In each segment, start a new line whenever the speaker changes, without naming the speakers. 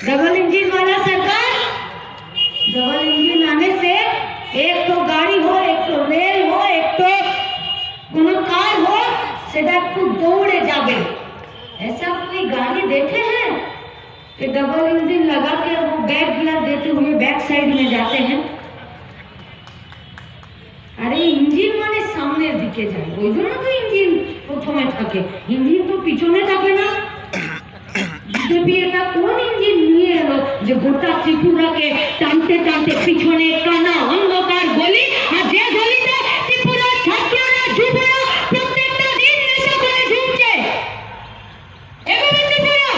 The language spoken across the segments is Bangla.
डबल इंजन वाला सरकार, डबल इंजन आने से एक तो गाड़ी हो, एक तो रेल हो, एक तो कोनो कार हो, सेटा একটু दौड़े जाबे। ऐसा कोई गाड़ी देखे हैं कि डबल इंजन लगा के वो बैक गियर देते हुए बैक साइड में जाते हैं? अरे इंजिन माने सामনের দিকে যায়, ওই জন্য তো ইঞ্জিন প্রথমে থাকে, ইঞ্জিন তো পিছনে থাকে না। বিজেপি এটা কোন ইঞ্জিন নিয়ে এলো যে গোটা ত্রিপুরাকে টানতে টানতে পিছনে কানা অন্ধকার গলি, আর যে গলিতে ত্রিপুরার ছাত্ররা যুবরা প্রত্যেকটা দিন নেশা করে ঝুঁকছে। এভাবে ত্রিপুরা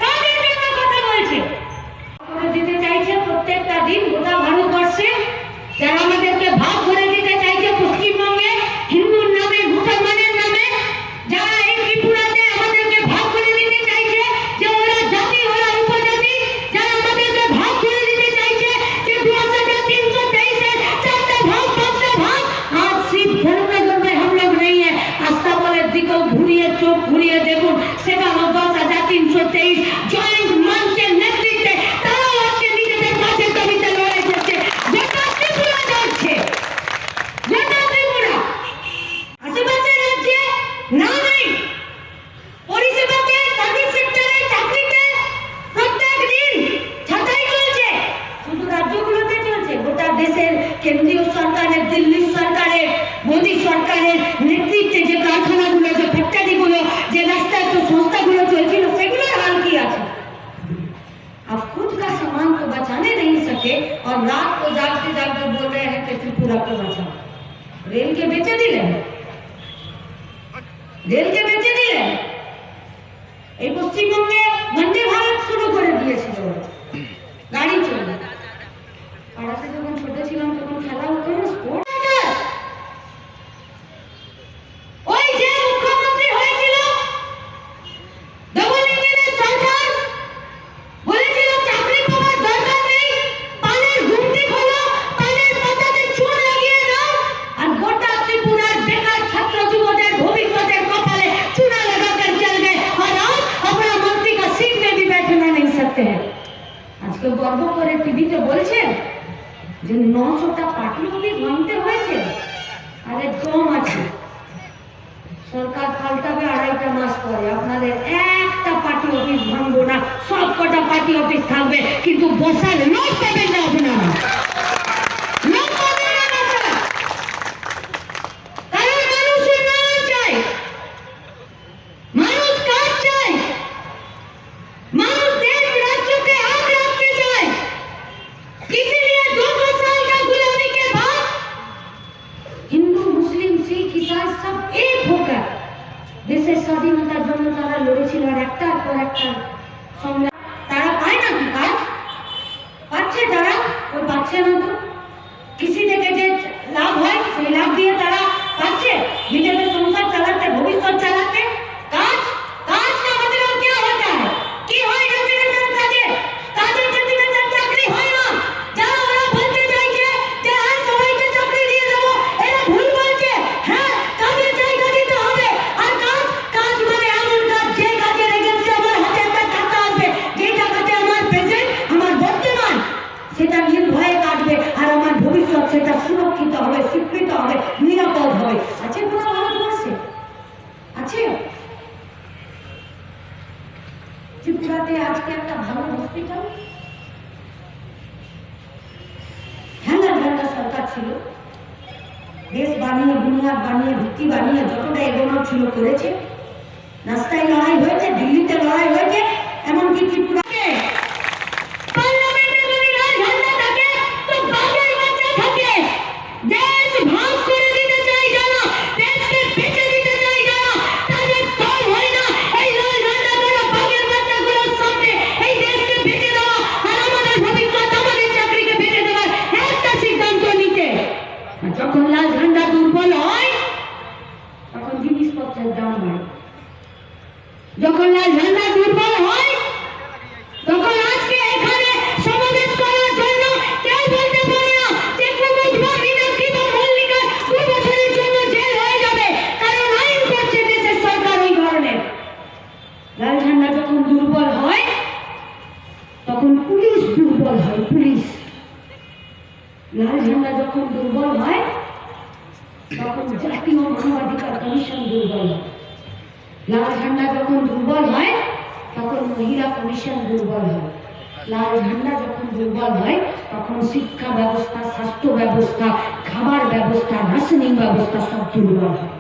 কাদের জন্য কথা বলছে? করে দিতে চাইছে প্রত্যেকটা দিন গোটা ভারতবর্ষে, যারা আমাদেরকে ভাগ করে দিতে চাইছে পশ্চিমবঙ্গে হিন্দুর নামে মুসলমানের নামে, যারা এই ত্রিপুরাতে আমাদেরকে ভাগ করে দিতে চাইছে যে ওরা জাতি ওরা উপজাতি, যারা আমাদেরকে ভাগ করে দিতে চাইছে যে 2323 চারটা ভাগ পাঁচটা ভাগ। आज सिर्फ धर्मेंद्र में हम लोग नहीं है, আস্তাবলের দিকেও ঘুরিয়ে চোখ ঘুরিয়ে দেখুন, সেটা হলো 10323 জয়েন্ট মঞ্চের নেতৃত্বে তারাও আজকে নিজেদের কাজের দাবিতে লড়াই করছে। গোটা ত্রিপুরা লড়ছে, গোটা ত্রিপুরা। আশেপাশের রাজ্যে না নেই পরিষেবাতে, সার্ভিস সেক্টরে, চাকরিতে প্রত্যেক দিন ছাঁটাই চলছে, শুধু রাজ্যগুলোতে চলছে। গোটা দেশের কেন্দ্রীয় সরকারের, দিল্লি সরকারের, মোদী সরকারের নেতৃত্বে যে কারখানাগুলো, যে ফ্যাক্টরিগুলো, যে রাস্তায় সংস্থাগুলো চলছিল, সেগুলোর হাল কি আছে? अब खुद का सामान तो बचाने नहीं सके और रात को जागते जागते बोल रहे हैं कि त्रिपुरा को बचाओ। रेल के बेचे दिले, रेल के बेचे दिले। এই পশ্চিমবঙ্গে বন্দে ভারত শুরু করে দিয়েছিল, গাড়ি চলে। পাড়াতে যখন ছোট ছিলাম তখন খেলা হতো না, স্পোর্ট। ওই যে মুখ্যমন্ত্রী হয়েছিল ডবল ইঞ্জিনের সরকার, বলেছিল চাকরি পাওয়ার দরকার নেই, পানের ঘুমটি খোলো, পানের পাতাতে চুন লাগিয়ে দাও, আর গোটা ত্রিপুরার বেকার ছাত্র যুবদের ভবিষ্যতের কপালে चूना लगाकर चल गए और आज अपना मंत्री का सीट में भी बैठना नहीं सकते हैं। আজকে গর্ব করে টিভিতে বলছেন যে 900টা পার্টি অফিস ভাঙতে হয়েছে। আরে কম আছে, সরকার পাল্টাবে 2.5 মাস পরে, আপনাদের একটা পার্টি অফিস ভাঙবো না, সব কটা পার্টি অফিস থাকবে, কিন্তু বসার লোক পাবেন না আপনারা, লোক পাবেন না বসার। কারণ মানুষ উন্নয়ন চাই, মানুষ কাজ চাই, মানুষ देश राज्य के आग रखते चाय। इसीलिए 200 साल का गुलामी के बाद हिंदू मुस्लिम सिख ईसाई सब एक होकर দেশের স্বাধীনতার জন্য তারা লড়েছিল। আর একটার পর একটা সংগ্রাম তারা পায় না কি কাজ পাচ্ছে, তারা ওই পাচ্ছে না। তো কৃষি থেকে যে লাভ হয় সেই লাভ দিয়ে তারা পাচ্ছে নিজেদের সংসার চালাতে, ভবিষ্যৎ চালাতে। কাজ কাজ का मतलब क्या होता है? কি হয় ডেফিনেশন কাজে? কাজের ডেফিনেশন চাকরি হয় না। যারা ওরা বলতে চাইছে যে হ্যাঁ সবাইকে চাকরি দিয়ে দেবো, এরা ভুল বলছে। হ্যাঁ, কাজের জায়গা দিতে হবে। আর কাজ কাজ মানে এমন কাজ যে কাজের এগেন্সে আমার হাতে একটা টাকা আসবে, যে টাকাতে আমার প্রেজেন্ট, আমার বর্তমান সেটা নির্ভয়ে কাটবে, আর আমার ভবিষ্যৎ সেটা সুরক্ষিত হবে, স্বীকৃত হবে, নিরাপদ হবে। আছে পুরো ভারতবর্ষে আছে। ত্রিপুরাতে আজকে একটা ভালো হসপিটাল, ঝান্ডা সরকার ছিল, দেশ বানিয়ে, বুনিয়াদ বানিয়ে, ভিত্তি বানিয়ে যতটা এগোনোর ছিল করেছে। রাস্তায় লড়াই হয়েছে, দিল্লিতে লড়াই হয়েছে, এমনকি ত্রিপুরাকে পার্লামেন্টে যদি লাল ঝান্ডা থাকে তো বাঘের বাচ্চা থাকে। দেশ ভাগ করে দিতে চাই যারা, দেশকে বেঁচে দিতে চাই যারা, তাদের দম হয় না এই লাল ঝান্ডা ধরা বাঘের বাচ্চাগুলোর সামনে এই দেশকে বেঁচে দেওয়া আর আমাদের ভবিষ্যৎ, আমাদের চাকরিকে বেঁচে দেওয়ার একটা সিদ্ধান্ত নিতে। যখন লাল ঝান্ডা দুর্বল হয় তখন জিনিসপত্রের দাম বাড়ে, যখন লাল ঝান্ডা দুর্বল দুর্বল হয় পুলিশ, লাল ঝান্ডা যখন দুর্বল হয় তখন জাতীয় মানবাধিকার কমিশন দুর্বল হয়, লাল ঝান্ডা যখন দুর্বল হয় তখন মহিলা কমিশন দুর্বল হয়, লাল ঝান্ডা যখন দুর্বল হয় তখন শিক্ষা ব্যবস্থা, স্বাস্থ্য ব্যবস্থা, খাবার ব্যবস্থা, রাসায়নিক ব্যবস্থা সব দুর্বল হয়।